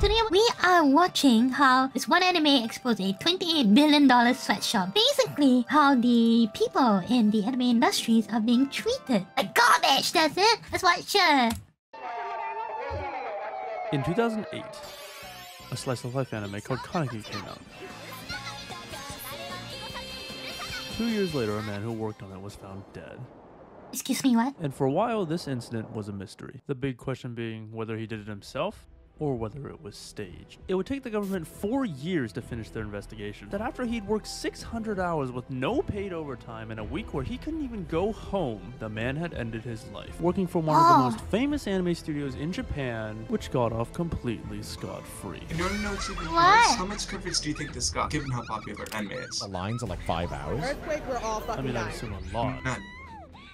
Today we are watching how this one anime exposed a $28 billion sweatshop. Basically, how the people in the anime industries are being treated like garbage, that's it? Let's watch it. In 2008, a slice of life anime called Kaneki came out. 2 years later, a man who worked on it was found dead. Excuse me, what? And for a while, this incident was a mystery. The big question being whether he did it himself or whether it was staged. It would take the government 4 years to finish their investigation. That after he'd worked 600 hours with no paid overtime in a week where he couldn't even go home, the man had ended his life, working for one of the most famous anime studios in Japan, which got off completely scot-free. In order to know what's even worse, how much coverage do you think this got, given how popular anime is? The lines are like 5 hours. Earthquake, we're all fucking I assume a lot. None.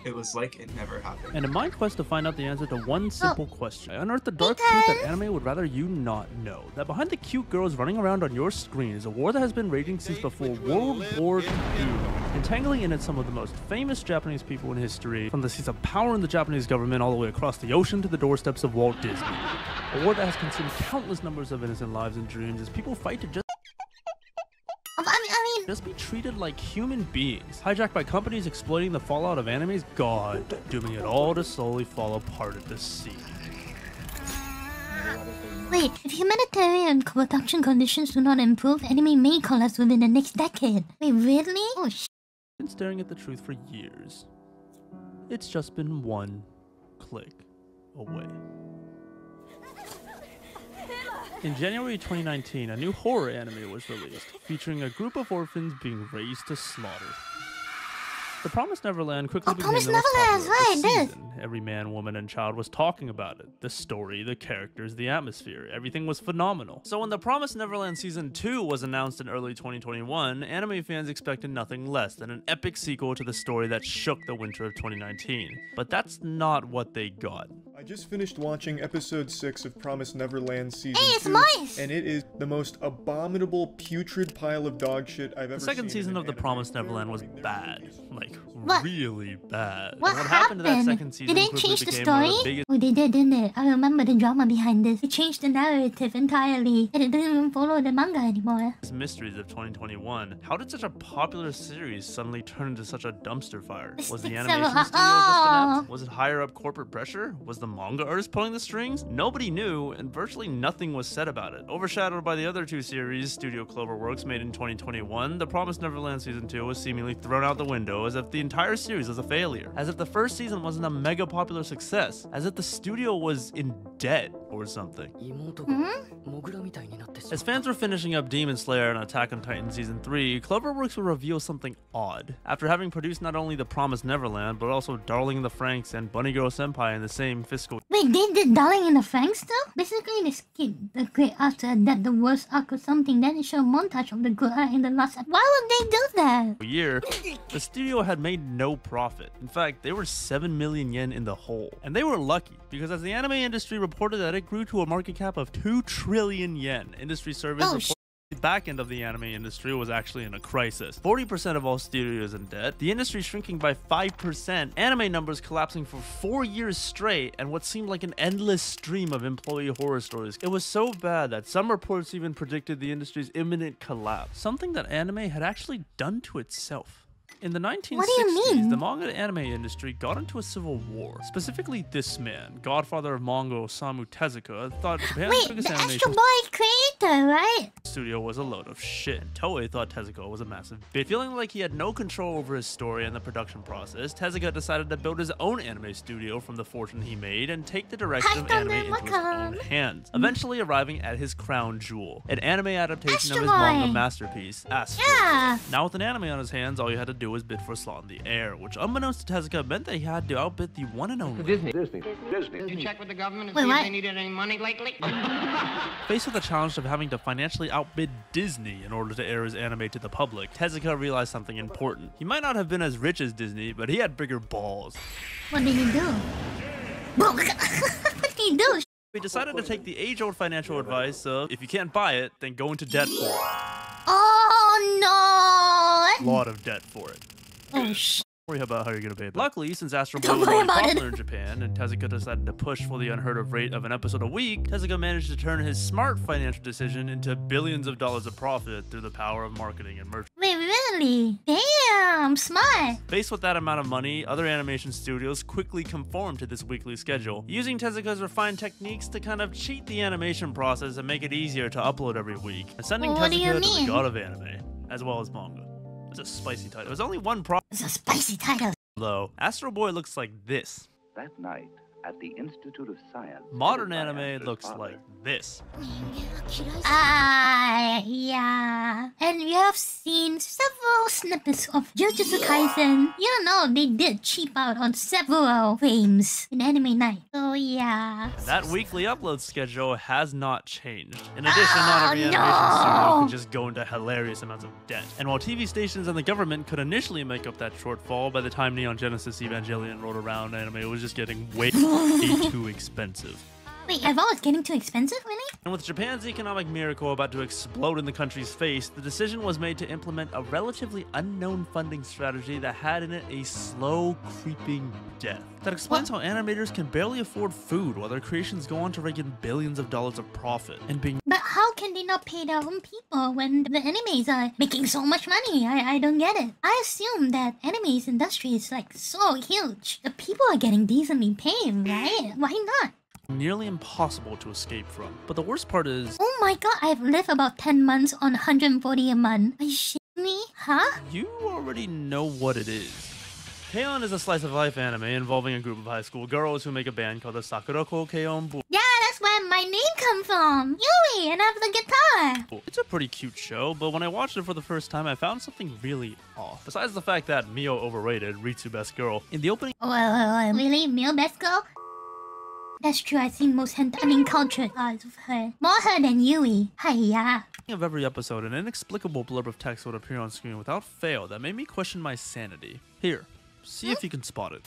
It was like it never happened. And in my quest to find out the answer to one simple question, I unearthed the dark truth that anime would rather you not know. That behind the cute girls running around on your screen is a war that has been raging since before World War II, entangling in it some of the most famous Japanese people in history, from the seats of power in the Japanese government all the way across the ocean to the doorsteps of Walt Disney. A war that has consumed countless numbers of innocent lives and dreams as people fight to just be treated like human beings, hijacked by companies exploiting the fallout of anime's god, dooming it all to slowly fall apart at the seams. Wait, if humanitarian production conditions do not improve, anime may collapse within the next decade. Wait, really? Oh sh**. Been staring at the truth for years. It's just been one click away. In January 2019, a new horror anime was released, featuring a group of orphans being raised to slaughter. The Promised Neverland quickly became the most popular of the season. Every man, woman, and child was talking about it. The story, the characters, the atmosphere, everything was phenomenal. So when The Promised Neverland Season 2 was announced in early 2021, anime fans expected nothing less than an epic sequel to the story that shook the winter of 2019. But that's not what they got. I just finished watching episode 6 of Promised Neverland Season 2, and it is the most abominable, putrid pile of dog shit I've ever seen. The second season of The Promised Neverland was bad. Like, really bad. What happened to that second season? Did they change the story? Oh, they did, didn't they? I remember the drama behind this. They changed the narrative entirely, and it didn't even follow the manga anymore. Mysteries of 2021. How did such a popular series suddenly turn into such a dumpster fire? Was the animation studio just inept? Was it higher up corporate pressure? Was the manga artist pulling the strings? Nobody knew, and virtually nothing was said about it. Overshadowed by the other two series Studio Cloverworks made in 2021, The Promised Neverland Season 2 was seemingly thrown out the window as if the entire series was a failure. As if the first season wasn't a mega popular success. As if the studio was in debt or something. As fans were finishing up Demon Slayer and Attack on Titan Season 3, Cloverworks would reveal something odd. After having produced not only The Promised Neverland, but also Darling in the Franxx and Bunny Girl Senpai in the same fiscal. Wait, they did Darling in the Franxx though? Basically, they skipped the great arc to adapt the worst arc or something, then they show a montage of the good arc in the last arc. Why would they do that? Year, the studio had made no profit. In fact, they were 7 million yen in the hole. And they were lucky, because as the anime industry reported that it grew to a market cap of 2 trillion yen, industry surveys reported the back end of the anime industry was actually in a crisis. 40% of all studios in debt, the industry shrinking by 5%, anime numbers collapsing for 4 years straight, and what seemed like an endless stream of employee horror stories. It was so bad that some reports even predicted the industry's imminent collapse, something that anime had actually done to itself. In the 1960s, the manga anime industry got into a civil war. Specifically, this man, godfather of manga Osamu Tezuka, thought Japan's biggest animation creator, right? studio was a load of shit. Toei thought Tezuka was a massive bitch. Feeling like he had no control over his story and the production process, Tezuka decided to build his own anime studio from the fortune he made and take the direction of anime into his own hands, eventually arriving at his crown jewel, an anime adaptation of his manga masterpiece, Astro. Now with an anime on his hands, all you had to do was bid for a slot in the air, which unbeknownst to Tezuka meant that he had to outbid the one and only Disney. Did you check with the government and see if they needed any money lately? Faced with the challenge of having to financially outbid Disney in order to air his anime to the public, Tezuka realized something important. He might not have been as rich as Disney, but he had bigger balls. What did he do? What did he do? He decided to take the age-old financial advice of, if you can't buy it, then go into debt for it. Oh no! A lot of debt for it. Oh sh**. Worry about how you're gonna pay back. Luckily, since Astro Boy was really popular in Japan and Tezuka decided to push for the unheard of rate of an episode a week, Tezuka managed to turn his smart financial decision into billions of dollars of profit through the power of marketing and merch. Wait, really? Damn, smart. Faced with that amount of money, other animation studios quickly conformed to this weekly schedule, using Tezuka's refined techniques to kind of cheat the animation process and make it easier to upload every week, ascending Tezuka to the god of anime, as well as manga. It's a spicy title. There's only one problem. It's a spicy title. Though, Astro Boy looks like this. That night, at the Institute of Science... Modern anime looks like this. Yeah. And we have seen several snippets of Jujutsu Kaisen. You know, they did cheap out on several frames in Anime Night. So yeah. That weekly upload schedule has not changed. In addition, not every animation studio can just go into hilarious amounts of debt. And while TV stations and the government could initially make up that shortfall, by the time Neon Genesis Evangelion rolled around, anime was just getting way too expensive. Wait, Evo is getting too expensive, really? And with Japan's economic miracle about to explode in the country's face, the decision was made to implement a relatively unknown funding strategy that had in it a slow, creeping death. That explains how animators can barely afford food while their creations go on to rake in billions of dollars of profit and being— But how can they not pay their own people when the animes are making so much money? I don't get it. I assume that animes industry is like so huge. The people are getting decently paid, right? Why not? Nearly impossible to escape from. But the worst part is— oh my god, I've lived about 10 months on 140 a month. Are you shitting me? Huh? You already know what it is. K-On! Is a slice of life anime involving a group of high school girls who make a band called the Sakurako K-On! Yeah, that's where my name comes from. Yui, and I have the guitar. It's a pretty cute show, but when I watched it for the first time, I found something really off. Besides the fact that Mio overrated, Ritsu best girl, in the opening— really? Mio best girl? That's true, I've seen most uncultured parts of her. More her than Yui. Hiya. Of every episode, an inexplicable blurb of text would appear on screen without fail that made me question my sanity. Here, see if you can spot it.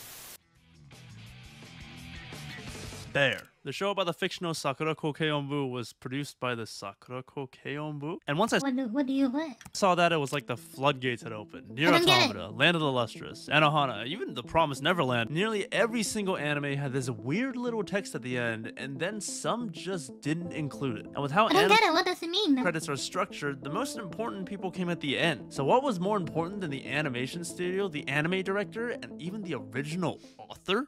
There. The show about the fictional Sakurako K-On! Was produced by the Sakurako K-On!, and once I what do you want? saw that, it was like the floodgates had opened. Nier Automata, Land of the Lustrous, Anohana, even The Promised Neverland. Nearly every single anime had this weird little text at the end, and then some just didn't include it. And with how I don't get it, what does it mean? Credits are structured, the most important people came at the end. So what was more important than the animation studio, the anime director, and even the original author?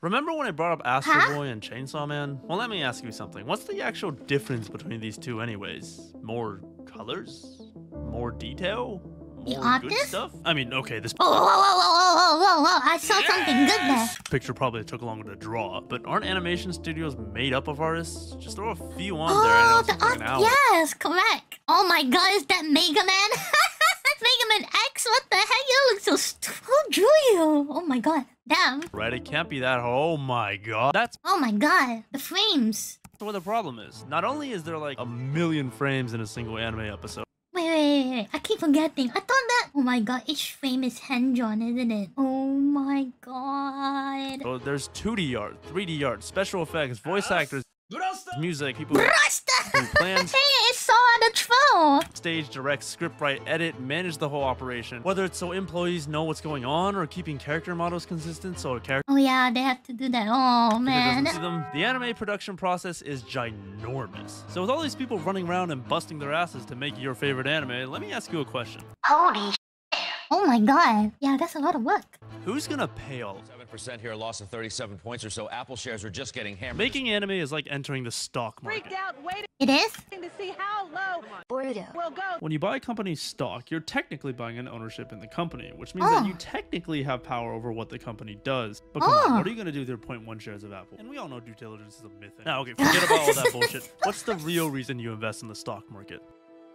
Remember when I brought up Astro Boy and Chainsaw Man? Well, let me ask you something. What's the actual difference between these two anyways? More colors? More detail? More good stuff? I mean, okay, this— whoa, I saw something good there. Picture probably took longer to draw, but aren't animation studios made up of artists? Just throw a few on there and it'll take like an hour. Yes, correct. Oh my god, is that Mega Man? Mega Man X? What the heck? You look so who drew you? Oh my god. Damn. Right, it can't be that. Oh my god. That's— oh my god. The frames. That's what the problem is. Not only is there like a million frames in a single anime episode— Wait. I keep forgetting. I thought that— oh my god, each frame is hand-drawn, isn't it? Oh my god. So there's 2D art, 3D art, special effects, voice actors, music, people who plan— hey, it's so on the troll. Stage, direct, scriptwrite, edit, manage the whole operation. Whether it's so employees know what's going on or keeping character models consistent so a character— oh yeah, they have to do that. Oh man. doesn't see them. The anime production process is ginormous. So with all these people running around and busting their asses to make your favorite anime, let me ask you a question. Holy shit. Oh my god. Yeah, that's a lot of work. Who's gonna pay all? 7% here, loss of 37 points or so. Apple shares are just getting hammered. Making anime is like entering the stock market. Freaked out, waiting it is? to see how low Burrito will go. When you buy a company's stock, you're technically buying an ownership in the company, which means that you technically have power over what the company does. But come on, what are you gonna do with your 0.1 shares of Apple? And we all know due diligence is a myth. Now, okay, forget about all that bullshit. What's the real reason you invest in the stock market?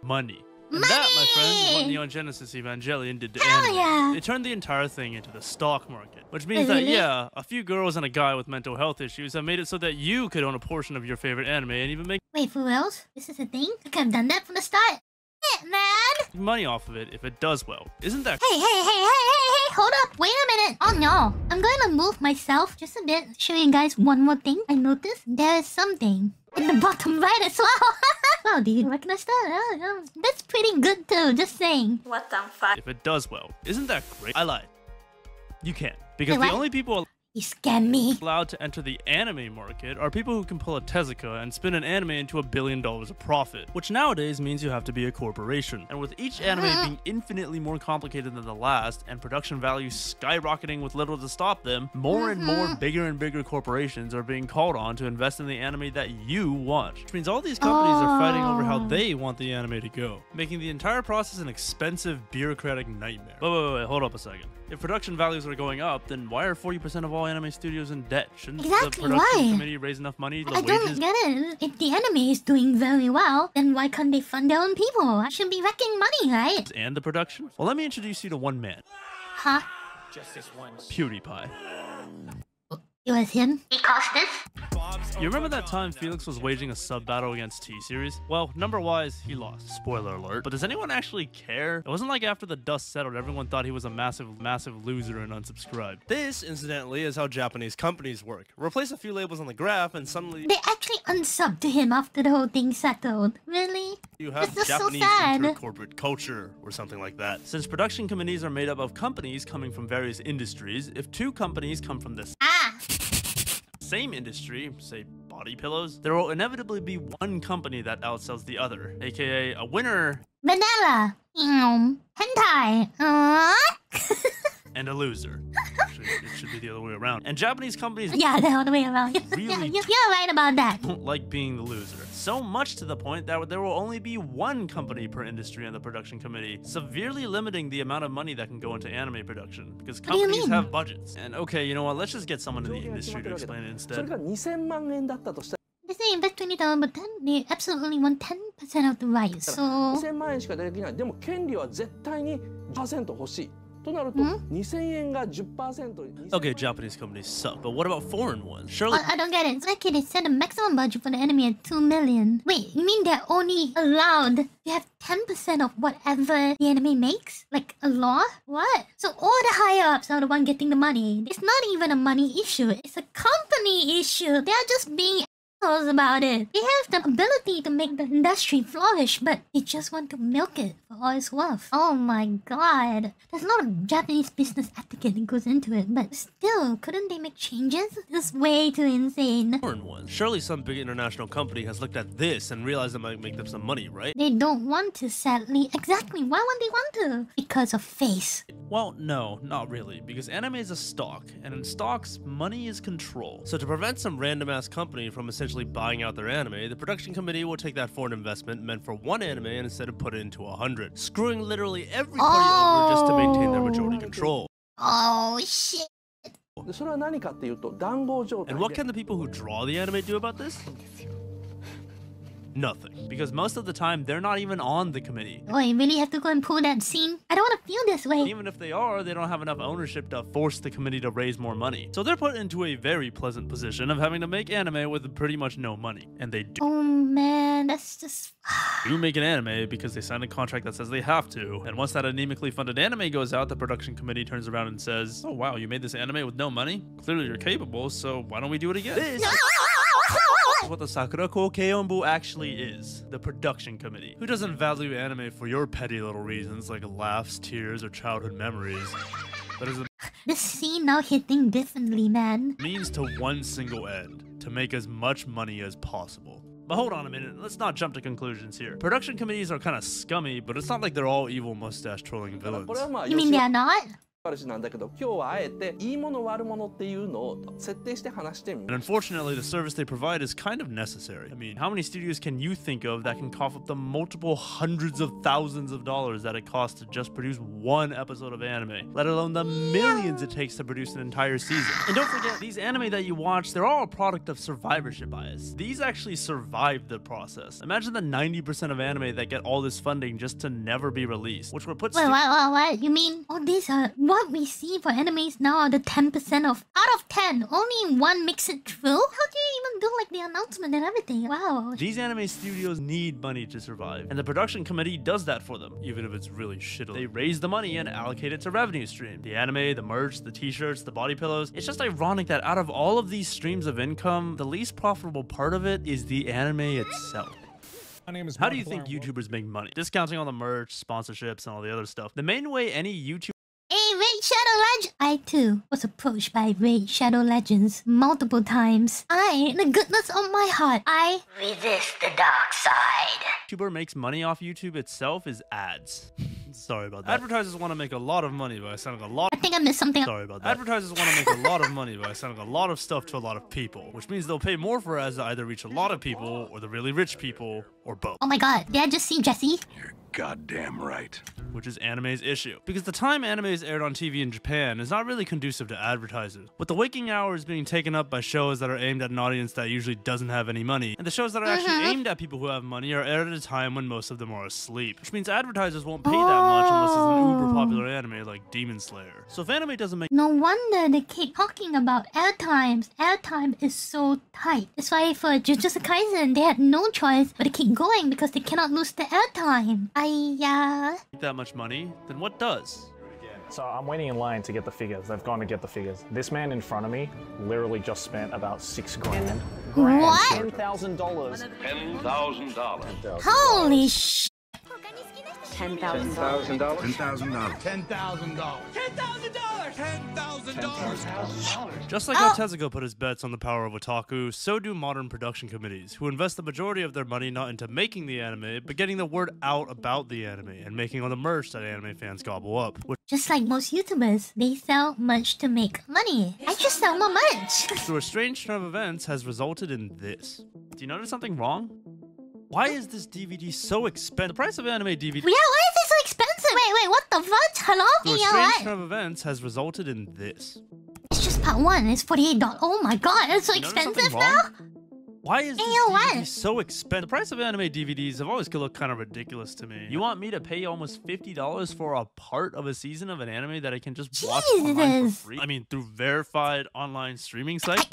Money. And that, my friends, is what Neon Genesis Evangelion did to anime. Yeah. They turned the entire thing into the stock market. Which means that, yeah, a few girls and a guy with mental health issues have made it so that you could own a portion of your favorite anime and even make— wait, for reals? This is a thing? I could have done that from the start. Yeah, man. money off of it if it does well. Isn't that— Hey, hold up. Wait a minute. Oh no. I'm going to move myself just a bit. Show you guys one more thing. I noticed there is something in the bottom right as well. well. Do you recognize that? That's pretty good too, just saying. What the fuck? If it does well, isn't that great? I lied. You can't. Because Wait, the only people you scam me. allowed to enter the anime market are people who can pull a Tezuka and spin an anime into $1 billion of profit, which nowadays means you have to be a corporation. And with each anime being infinitely more complicated than the last and production values skyrocketing with little to stop them, more and more bigger and bigger corporations are being called on to invest in the anime that you watch, which means all these companies are fighting over how they want the anime to go, making the entire process an expensive bureaucratic nightmare. Wait, hold up a second. If production values are going up, then why are 40% of all anime studios in debt? Shouldn't the production committee raise enough money? I don't get it. If the anime is doing very well, then why can't they fund their own people? I should be wrecking money, right? And the production? Well, let me introduce you to one man. Huh? Just this once. PewDiePie. It was him. He caused this? You remember that time Felix was waging a sub battle against T-Series? Well, number-wise, he lost. Spoiler alert. But does anyone actually care? It wasn't like after the dust settled, everyone thought he was a massive loser and unsubscribed. This, incidentally, is how Japanese companies work. Replace a few labels on the graph and suddenly... They actually unsubbed to him after the whole thing settled. Really? You have Japanese inter-corporate culture or something like that. Since production committees are made up of companies coming from various industries, if two companies come from this same industry, say body pillows, there will inevitably be one company that outsells the other, aka a winner Vanilla. Hentai. and a loser. Actually, it should be the other way around. And Japanese companies the other way around. Really you're right about that. don't like being the loser. So much to the point that there will only be one company per industry on the production committee, severely limiting the amount of money that can go into anime production, because companies have budgets. And okay, you know what, let's just get someone in the industry to explain it instead. They say invest $20, but then they absolutely want 10% of the rights, so... Okay, Japanese companies suck, but what about foreign ones? Surely I don't get it. It's like they set a maximum budget for the anime at $2 million. Wait, you mean they're only allowed to have 10% of whatever the anime makes? Like a law? What? So all the higher-ups are the one getting the money. It's not even a money issue. It's a company issue. They're just being assholes about it. They have the ability to make the industry flourish, but they just want to milk it for all it's worth. Oh my god. There's a lot of Japanese business etiquette that goes into it, but still, couldn't they make changes? This is way too insane. Foreign ones. Surely some big international company has looked at this and realized it might make them some money, right? They don't want to, sadly. Exactly. Why would they want to? Because of face. Well, no, not really, because anime is a stock, and in stocks, money is control. So to prevent some random-ass company from essentially buying out their anime, the production committee will take that foreign investment meant for one anime and instead of put it into 100, screwing literally everybody over just to maintain their majority control. Oh, shit. And what can the people who draw the anime do about this? Nothing. Because most of the time, they're not even on the committee. Oh, you really have to go and pull that scene? I don't want to feel this way. Even if they are, they don't have enough ownership to force the committee to raise more money. So they're put into a very pleasant position of having to make anime with pretty much no money. And they do. Oh man, that's just... do make an anime because they signed a contract that says they have to. And once that anemically funded anime goes out, the production committee turns around and says, oh wow, you made this anime with no money? Clearly you're capable, so why don't we do it again? This is what the Sakurako Keionbu actually is, the production committee, who doesn't value anime for your petty little reasons like laughs, tears, or childhood memories, but is a this scene now hitting differently, man. means to one single end, to make as much money as possible. But hold on a minute, let's not jump to conclusions here. Production committees are kind of scummy, but it's not like they're all evil mustache trolling villains. You mean they're not? And unfortunately, the service they provide is kind of necessary. I mean, how many studios can you think of that can cough up the multiple hundreds of thousands of dollars that it costs to just produce one episode of anime, let alone the millions it takes to produce an entire season? And don't forget, these anime that you watch, they're all a product of survivorship bias. These actually survived the process. Imagine the 90% of anime that get all this funding just to never be released, which would put what? You mean all these are... What we see for animes now are the 10% of... Out of 10, only one makes it through? How do you even do like the announcement and everything? Wow. These anime studios need money to survive, and the production committee does that for them, even if it's really shittily. They raise the money and allocate it to revenue stream. The anime, the merch, the t-shirts, the body pillows. It's just ironic that out of all of these streams of income, the least profitable part of it is the anime itself. How do you think YouTubers make money? Discounting all the merch, sponsorships, and all the other stuff. The main way any YouTuber... Hey, Raid Shadow Legend! I too was approached by Raid Shadow Legends multiple times. In the goodness of my heart, I resist the dark side. YouTuber makes money off YouTube itself is ads. Sorry about that. Advertisers want to make a lot of money by sending a lot... I think I missed something. Sorry about that. Advertisers want to make a lot of money by sending a lot of stuff to a lot of people, which means they'll pay more for ads to either reach a lot of people, or the really rich people, or both. Oh my god, did I just see Jesse? You're goddamn right. Which is anime's issue. Because the time anime is aired on TV in Japan is not really conducive to advertisers. With the waking hours being taken up by shows that are aimed at an audience that usually doesn't have any money, and the shows that are actually aimed at people who have money are aired at a time when most of them are asleep. Which means advertisers won't pay that much unless it's an uber popular anime like Demon Slayer. So if anime doesn't make... No wonder they keep talking about airtimes. Airtime is so tight. That's why for Jujutsu Kaisen, they had no choice but to keep going because they cannot lose the airtime. that much money, then what does? So I'm waiting in line to get the figures. They've gone to get the figures. This man in front of me literally just spent about $6 grand. What? $10,000. $10,000. Holy sh! $10,000. $10,000. $10,000. Just like how Tezuka put his bets on the power of otaku, so do modern production committees, who invest the majority of their money not into making the anime, but getting the word out about the anime, and making all the merch that anime fans gobble up. Just like most YouTubers, they sell merch to make money. I just sell more merch. Through a strange turn of events has resulted in this. Do you notice something wrong? Why is this DVD so expensive? The price of anime DVD... Yeah, why is it so expensive? Wait, what the fuck? Hello? Through a strange turn of events has resulted in this. It's just part 1, it's $48. Oh my god, it's so expensive now? Why is this DVD so expensive? The price of anime DVDs have always looked kind of ridiculous to me. You want me to pay almost $50 for a part of a season of an anime that I can just watch online for free? I mean, through verified online streaming sites?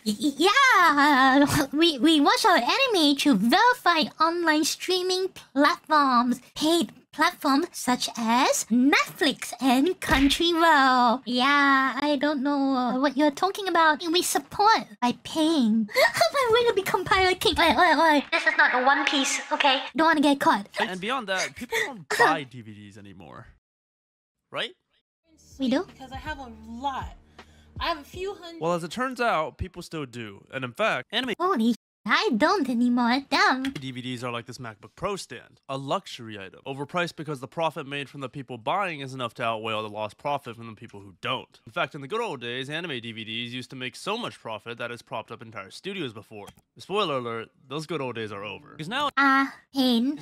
Yeah, we watch our anime through verified online streaming platforms, paid platforms such as Netflix and Crunchyroll. Yeah, I don't know what you're talking about. We support by paying. My way to become Pirate King. Wait. This is not a One Piece, okay? Don't want to get caught. And beyond that, people don't buy DVDs anymore, right? We do? Because I have a lot. I have a few hundred. Well, as it turns out, people still do. And in fact, anime... Holy I don't anymore, damn. DVDs are like this MacBook Pro stand, a luxury item, overpriced because the profit made from the people buying is enough to outweigh all the lost profit from the people who don't. In fact, in the good old days, anime DVDs used to make so much profit that it's propped up entire studios before. Spoiler alert, those good old days are over. Because now,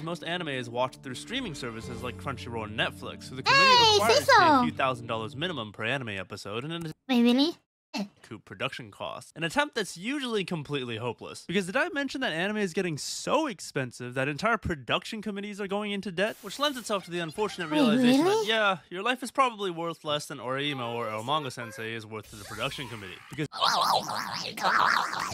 most anime is watched through streaming services like Crunchyroll and Netflix, so the committee requires to pay a few $1,000s minimum per anime episode, and wait, really? Recoup production costs, an attempt that's usually completely hopeless. Because did I mention that anime is getting so expensive that entire production committees are going into debt? Which lends itself to the unfortunate realization that, yeah, your life is probably worth less than Orimo or El Manga Sensei is worth to the production committee. Because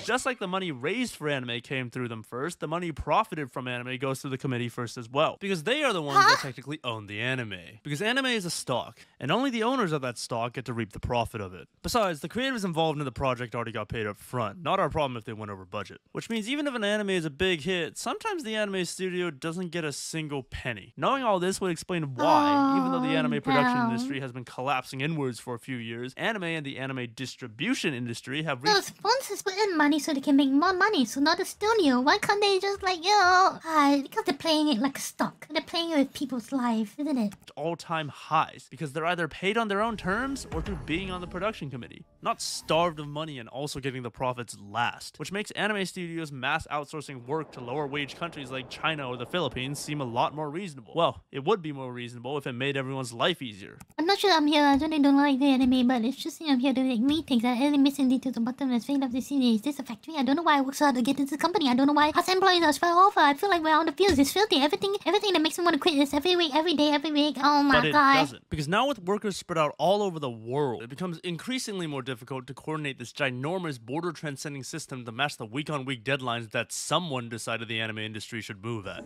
just like the money raised for anime came through them first, the money profited from anime goes through the committee first as well. Because they are the ones that technically own the anime. Because anime is a stock, and only the owners of that stock get to reap the profit of it. Besides, the creators involved in the project already got paid up front, not our problem if they went over budget. Which means even if an anime is a big hit, sometimes the anime studio doesn't get a single penny. Knowing all this would explain why, even though the anime production industry has been collapsing inwards for a few years, anime and the anime distribution industry have reached— sponsors put in money so they can make more money, so not the studio. Why can't they just like, you know, because they're playing it like a stock. They're playing it with people's life, isn't it? All-time highs, because they're either paid on their own terms or through being on the production committee. Not starved of money and also getting the profits last, which makes anime studios mass outsourcing work to lower wage countries like China or the Philippines seem a lot more reasonable. Well, it would be more reasonable if it made everyone's life easier. I'm not sure I'm here, I really don't like the anime, but it's just I'm here to make meetings and any missing details about them and fade of the series. Is this a factory? I don't know why I work so hard to get into this company. I don't know why us employees are spread over. I feel like we're on the fields. It's filthy. Everything that makes me want to quit is every week, every day, every week. Oh my god. But it doesn't. Because now with workers spread out all over the world, it becomes increasingly more difficult to coordinate this ginormous border-transcending system to match the week-on-week deadlines that someone decided the anime industry should move at.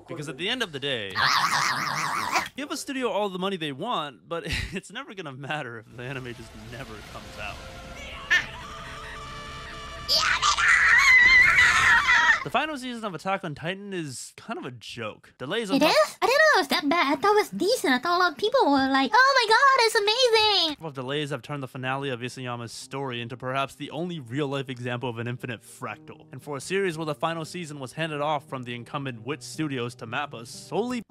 Because at the end of the day, give a studio all the money they want, but it's never gonna matter if the anime just never comes out. The final season of Attack on Titan is kind of a joke. Delays on It is? I didn't know it was that bad. I thought it was decent. I thought a lot of people were like, oh my god, it's amazing! Well, delays have turned the finale of Isayama's story into perhaps the only real-life example of an infinite fractal. And for a series where the final season was handed off from the incumbent WIT Studios to Mappa solely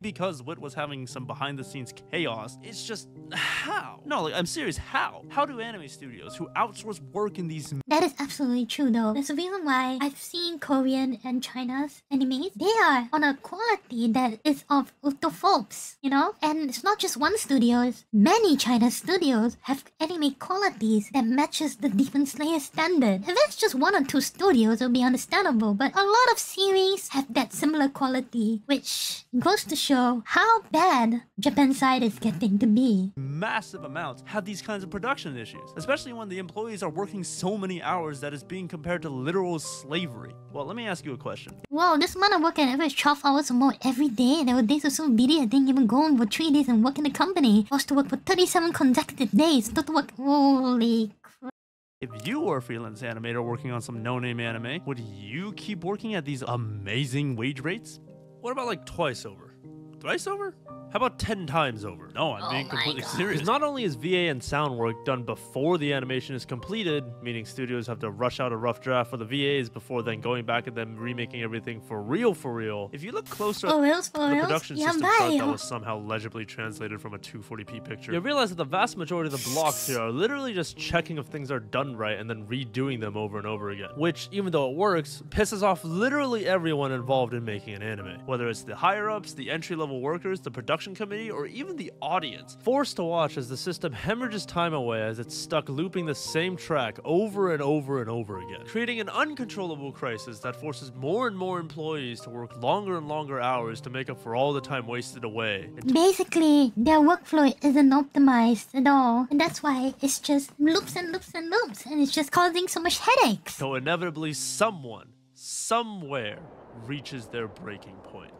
because WIT was having some behind-the-scenes chaos, it's just, how? No, like, I'm serious, how? How do anime studios who outsource work in these... That is absolutely true though. There's a reason why I've seen Korean and China's animes. They are on a quality that is of the folks, you know? And it's not just one studio, it's many China studios have anime qualities that matches the Demon Slayer standard. If it's just one or two studios, it'll be understandable, but a lot of series have that similar quality, which goes to show how bad Japan's side is getting to be. Massive amounts have these kinds of production issues, especially when the employees are working so many hours that is being compared to literal slavery. Well, let me ask you a question. Whoa, this man work an average 12 hours or more every day. There were days were so busy I didn't even go on for 3 days and work in the company. I was to work for 37 consecutive days. Not to work. Holy crap. If you were a freelance animator working on some no-name anime, would you keep working at these amazing wage rates? What about like twice over? Thrice over? How about 10 times over? No, I'm being completely serious. Not only is VA and sound work done before the animation is completed, meaning studios have to rush out a rough draft for the VAs before then going back and then remaking everything for real. If you look closer at the production system chart that was somehow legibly translated from a 240p picture, you realize that the vast majority of the blocks here are literally just checking if things are done right and then redoing them over and over again. Which, even though it works, pisses off literally everyone involved in making an anime. Whether it's the higher-ups, the entry-level workers, the production committee, or even the audience, forced to watch as the system hemorrhages time away as it's stuck looping the same track over and over and over again, creating an uncontrollable crisis that forces more and more employees to work longer and longer hours to make up for all the time wasted away. Basically, their workflow isn't optimized at all, and that's why it's just loops and loops and loops, and it's just causing so much headaches. So inevitably someone, somewhere, reaches their breaking point.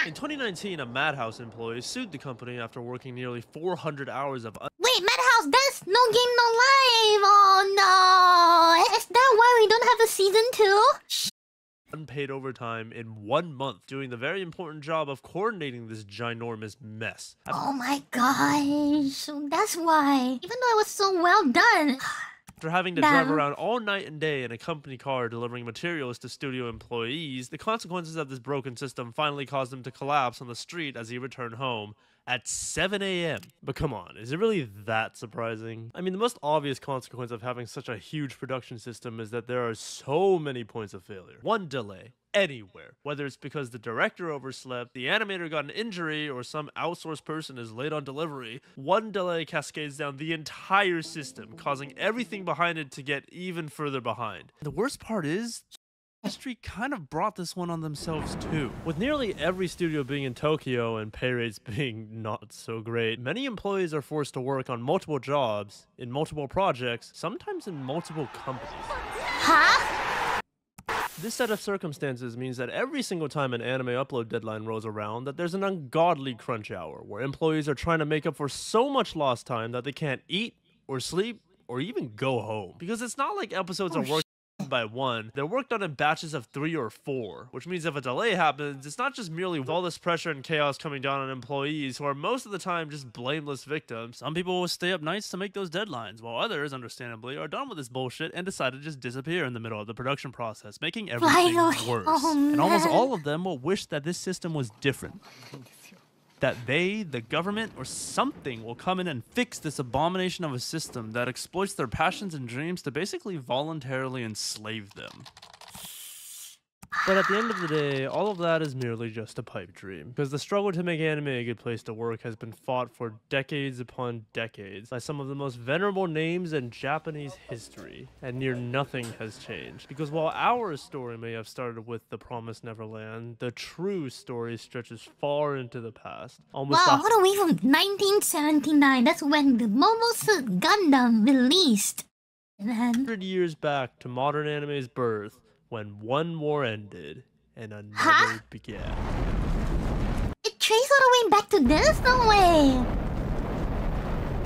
In 2019, a Madhouse employee sued the company after working nearly 400 hours of Wait, Madhouse, that's No Game No Life! Oh no! Is that why we don't have a season 2? unpaid overtime in 1 month, doing the very important job of coordinating this ginormous mess. Oh my gosh, that's why. Even though it was so well done. After having to drive around all night and day in a company car delivering materials to studio employees, the consequences of this broken system finally caused him to collapse on the street as he returned home at 7 a.m. But come on, is it really that surprising? I mean, the most obvious consequence of having such a huge production system is that there are so many points of failure. One delay. Anywhere, whether it's because the director overslept, the animator got an injury, or some outsourced person is late on delivery, one delay cascades down the entire system, causing everything behind it to get even further behind. The worst part is, industry kind of brought this one on themselves too. With nearly every studio being in Tokyo and pay rates being not so great, many employees are forced to work on multiple jobs, in multiple projects, sometimes in multiple companies. Huh? This set of circumstances means that every single time an anime upload deadline rolls around, that there's an ungodly crunch hour, where employees are trying to make up for so much lost time that they can't eat, or sleep, or even go home. Because it's not like episodes are worked by one, they're worked on in batches of 3 or 4, which means if a delay happens, it's not just merely all this pressure and chaos coming down on employees who are most of the time just blameless victims. Some people will stay up nights to make those deadlines, while others, understandably, are done with this bullshit and decide to just disappear in the middle of the production process, making everything worse. Oh, and almost all of them will wish that this system was different. That they, the government, or something will come in and fix this abomination of a system that exploits their passions and dreams to basically voluntarily enslave them. But at the end of the day, all of that is merely just a pipe dream, because the struggle to make anime a good place to work has been fought for decades upon decades by some of the most venerable names in Japanese history, and near nothing has changed. Because while our story may have started with The Promised Neverland, the true story stretches far into the past. Wow, what are we from 1979? That's when the Mobile Suit Gundam released. And then 100 years back to modern anime's birth, when one war ended and another began. It traced all the way back to this? No way!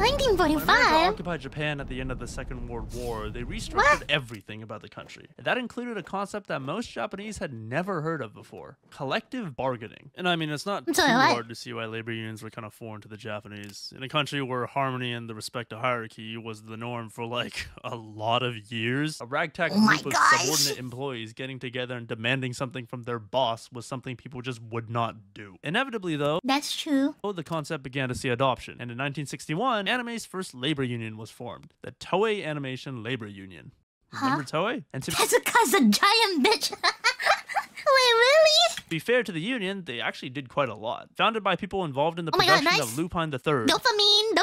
1945? When America occupied Japan at the end of the Second World War, they restructured everything about the country. And that included a concept that most Japanese had never heard of before: collective bargaining. And I mean, it's not too hard to see why labor unions were kind of foreign to the Japanese. In a country where harmony and the respect to hierarchy was the norm for like a lot of years, a ragtag group of subordinate employees getting together and demanding something from their boss was something people just would not do. Inevitably, though, that's true, the concept began to see adoption, and in 1961, anime's first labor union was formed, the Toei Animation Labor Union. Remember Toei? And Tezuka's a giant bitch. Wait, really? To be fair to the union, they actually did quite a lot. Founded by people involved in the production of Lupin III. Dopamine,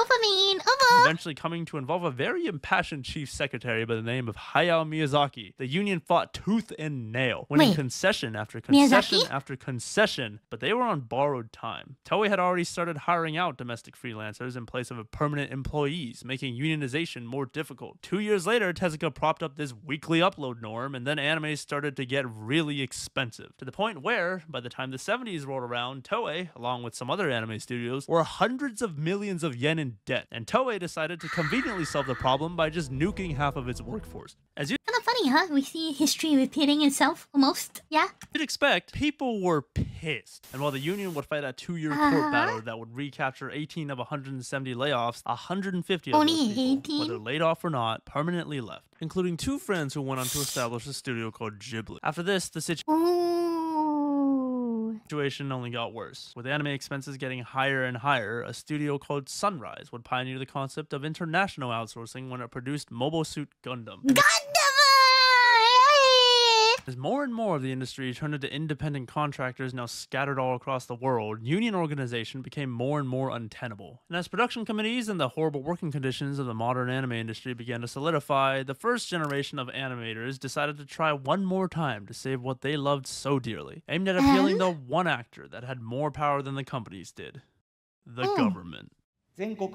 Eventually coming to involve a very impassioned chief secretary by the name of Hayao Miyazaki. The union fought tooth and nail, winning concession after concession after concession, but they were on borrowed time. Toei had already started hiring out domestic freelancers in place of permanent employees, making unionization more difficult. 2 years later, Tezuka propped up this weekly upload norm, and then anime started to get really expensive, to the point where, by the time the 70s rolled around, Toei, along with some other anime studios, were hundreds of millions of yen in debt, and Toei decided to conveniently solve the problem by just nuking half of its workforce. As you kind of funny, huh? We see history repeating itself, almost. Yeah? You'd expect, people were pissed. And while the union would fight a 2-year court battle that would recapture 18 of 170 layoffs, 150 of those people, whether laid off or not, permanently left, including 2 friends who went on to establish a studio called Ghibli. After this, the situation only got worse. With anime expenses getting higher and higher, a studio called Sunrise would pioneer the concept of international outsourcing when it produced Mobile Suit Gundam. As more and more of the industry turned into independent contractors now scattered all across the world, union organization became more and more untenable. And as production committees and the horrible working conditions of the modern anime industry began to solidify, the first generation of animators decided to try one more time to save what they loved so dearly, aimed at appealing to one actor that had more power than the companies did: the government. And to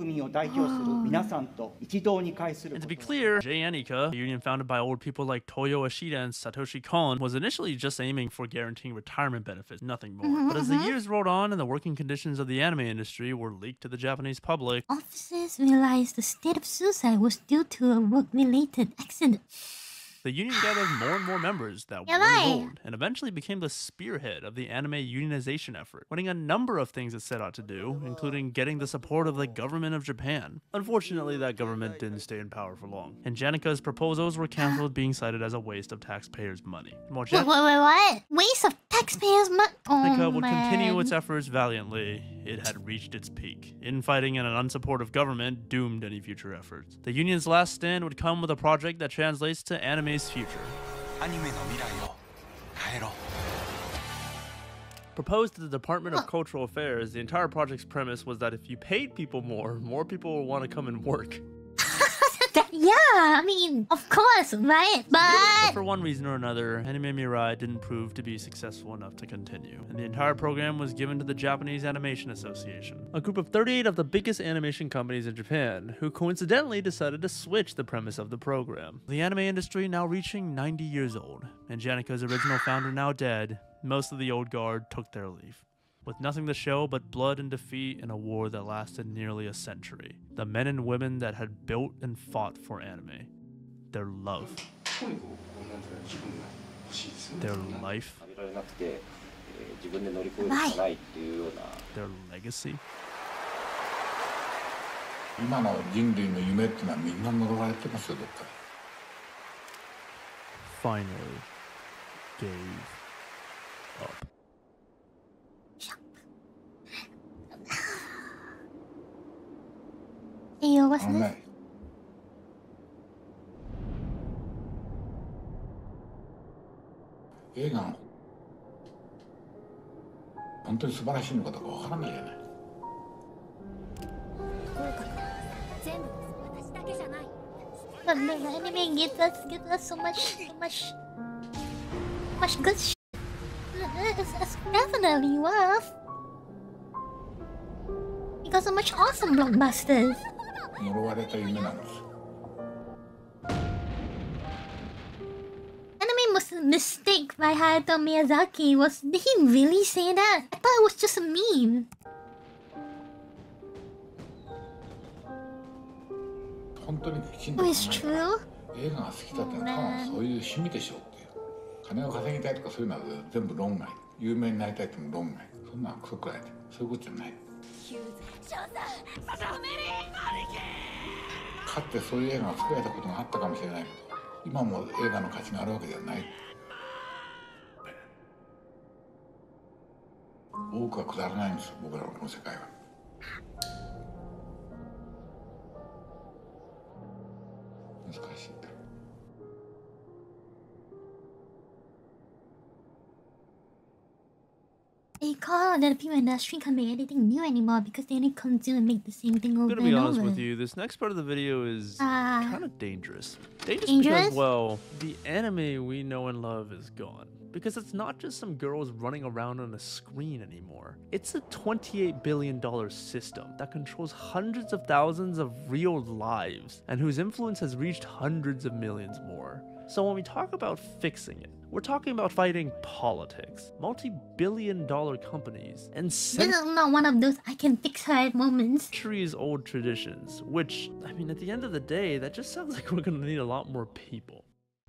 be clear, JNICA, a union founded by old people like Toyo Ashida and Satoshi Kon, was initially just aiming for guaranteeing retirement benefits, nothing more. But as the years rolled on and the working conditions of the anime industry were leaked to the Japanese public, officers realized the state of suicide was due to a work-related accident. The union gathered more and more members that were enrolled, and eventually became the spearhead of the anime unionization effort, winning a number of things it set out to do, including getting the support of the government of Japan. Unfortunately, that government didn't stay in power for long, and JNICA's proposals were cancelled, being cited as a waste of taxpayers' money. What? Waste of taxpayers' money? JNICA would continue its efforts valiantly. It had reached its peak. Infighting and an unsupportive government doomed any future efforts. The union's last stand would come with a project that translates to anime's future. Proposed to the Department of Cultural Affairs, the entire project's premise was that if you paid people more people would want to come and work. Yeah, I mean, of course, right? But for one reason or another, Anime Mirai didn't prove to be successful enough to continue, and the entire program was given to the Japanese Animation Association, a group of 38 of the biggest animation companies in Japan, who coincidentally decided to switch the premise of the program. The anime industry now reaching 90 years old, and JNICA's original founder now dead, most of the old guard took their leave. With nothing to show but blood and defeat in a war that lasted nearly a century. The men and women that had built and fought for anime. Their love. Their life. Their legacy. Finally gave up. Hey, yo, what's this? 映画本当に素晴らしいのかどうかわからないじゃない。But the anime gives us so much good shit. It's definitely worth. Because so much awesome blockbusters. 呪われた夢なんです。Anime was a mistake by Hayao Miyazaki. Did he really say that? I thought it was just a meme. 当にきちんと考えたら true? 映画が好きだってのはただのそういう趣味でしょうっていう金を稼ぎたいとかそういうのは全部論外有名になりたいっても論外そんなクソくらいでそういうことじゃないかつてそういう映画が作られたことがあったかもしれないけど今も映画の価値があるわけではない多くはくだらないんですよ僕らのこの世界は難しいThey call that the people industry can't make anything new anymore because they only come to and make the same thing over and over. I'm gonna be honest with you, this next part of the video is kind of dangerous. Dangerous because, well, the anime we know and love is gone. Because it's not just some girls running around on a screen anymore. It's a $28 billion system that controls hundreds of thousands of real lives and whose influence has reached hundreds of millions more. So when we talk about fixing it, we're talking about fighting politics, multi-billion-dollar companies, and this is not one of those I can fix her at moments. Centuries-old traditions, which, I mean, at the end of the day, that just sounds like we're gonna need a lot more people.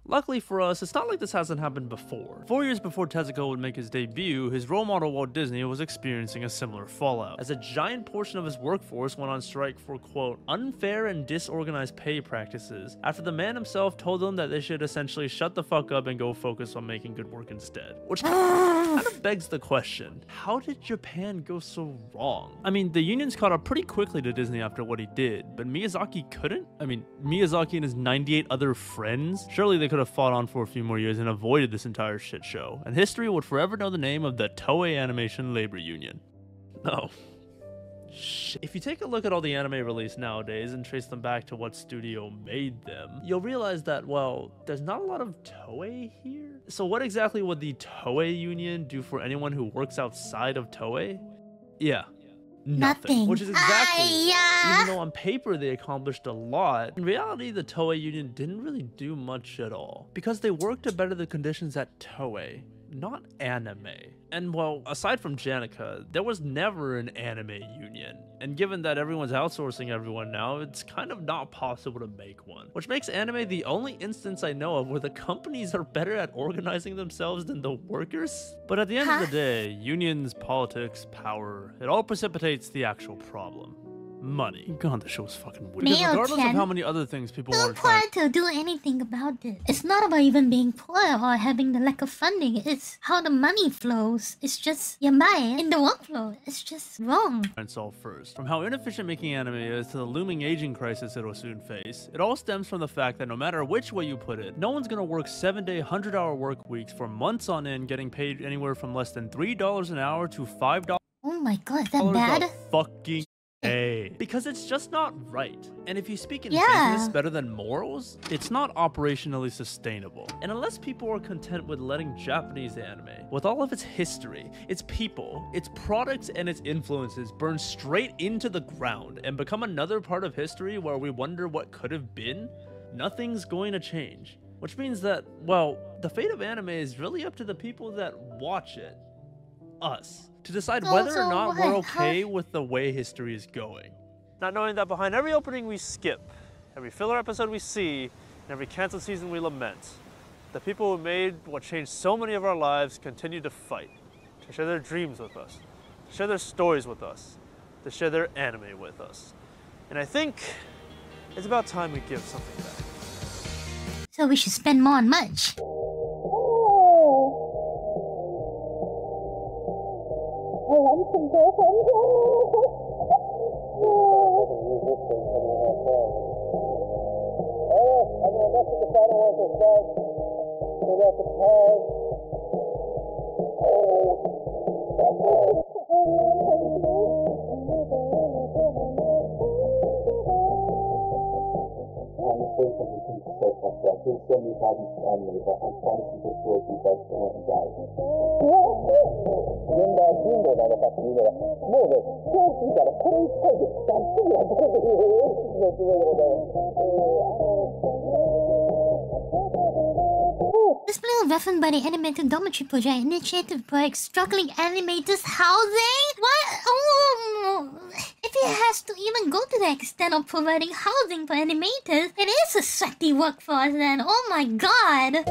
Luckily for us, it's not like this hasn't happened before. 4 years before Tezuka would make his debut, his role model Walt Disney was experiencing a similar fallout, as a giant portion of his workforce went on strike for, quote, unfair and disorganized pay practices, after the man himself told them that they should essentially shut the fuck up and go focus on making good work instead. Which kind of begs the question, how did Japan go so wrong? I mean, the unions caught up pretty quickly to Disney after what he did, but Miyazaki couldn't? I mean, Miyazaki and his 98 other friends? Surely they could have fought on for a few more years and avoided this entire shit show, and history would forever know the name of the Toei Animation Labor Union. Oh. Shit. If you take a look at all the anime released nowadays and trace them back to what studio made them, you'll realize that, well, there's not a lot of Toei here. So what exactly would the Toei Union do for anyone who works outside of Toei? Yeah. Nothing. Which is exactly, even though on paper they accomplished a lot, in reality the Toei Union didn't really do much at all. Because they worked to better the conditions at Toei, not anime. And well, aside from Janica, there was never an anime union. And given that everyone's outsourcing everyone now, it's kind of not possible to make one. Which makes anime the only instance I know of where the companies are better at organizing themselves than the workers. But at the end of the day, unions, politics, power, it all precipitates the actual problem. Money. God, the show's fucking weird. Because regardless of how many other things people want to try to do anything about it. It's not about even being poor or having the lack of funding. It's how the money flows. It's just, you buy it in the workflow. It's just wrong. And solve first. From how inefficient making anime is to the looming aging crisis it'll soon face, it all stems from the fact that no matter which way you put it, no one's gonna work 7-day, 100-hour work weeks for months on end, getting paid anywhere from less than $3 an hour to $5. Oh my god, is that bad? Fucking because it's just not right. And if you speak in business better than morals, it's not operationally sustainable. And unless people are content with letting Japanese anime, with all of its history, its people, its products, and its influences burn straight into the ground and become another part of history where we wonder what could have been, nothing's going to change. Which means that, well, the fate of anime is really up to the people that watch it. Us. To decide whether or not we're okay with the way history is going. Not knowing that behind every opening we skip, every filler episode we see, and every canceled season we lament, the people who made what changed so many of our lives continue to fight, to share their dreams with us, to share their stories with us, to share their anime with us. And I think it's about time we give something back. So we should spend more on merch. referenced by the Animated Dormitory Project initiative project struggling animators housing? What? Oh, if it has to even go to the extent of providing housing for animators, it is a sweaty workforce then. Oh my god!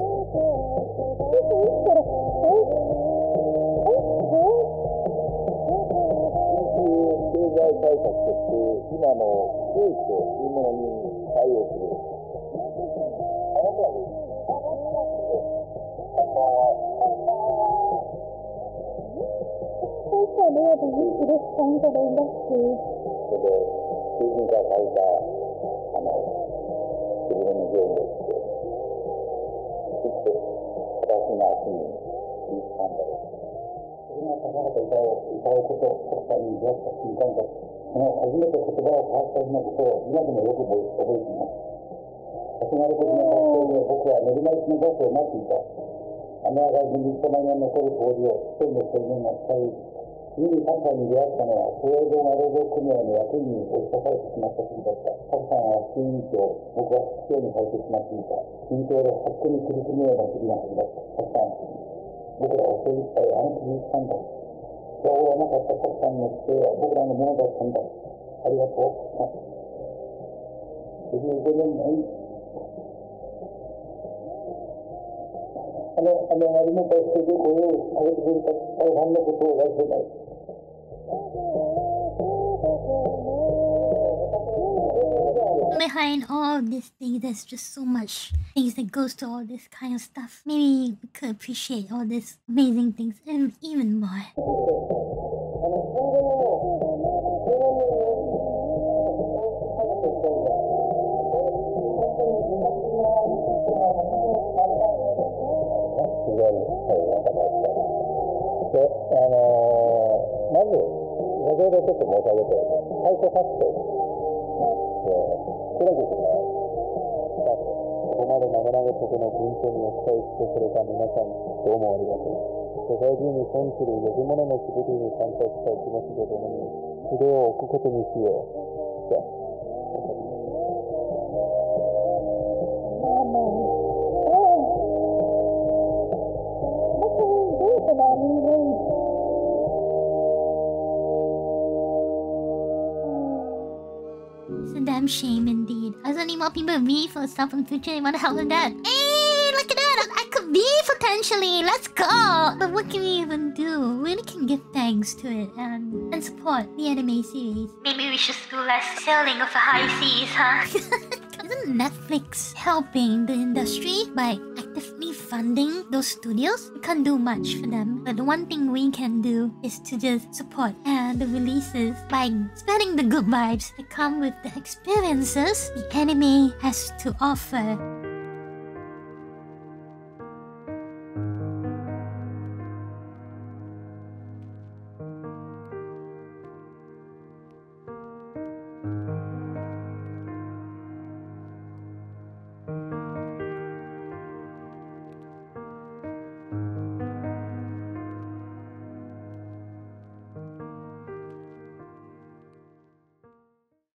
Behind all of this thing, there's just so much things that goes to all this kind of stuff. Maybe we could appreciate all these amazing things and even more. It's a damn shame indeed. I don't need more people to be for stuff in the future. They want to help with that. Hey, look at that! I could be potentially. Let's go. But what can we even do? We really can give thanks to it and support the anime series. Maybe we should do less sailing of the high seas, huh? Isn't Netflix helping the industry by actively funding those studios? We can't do much for them, but the one thing we can do is to just support the releases by spreading the good vibes that come with the experiences the anime has to offer.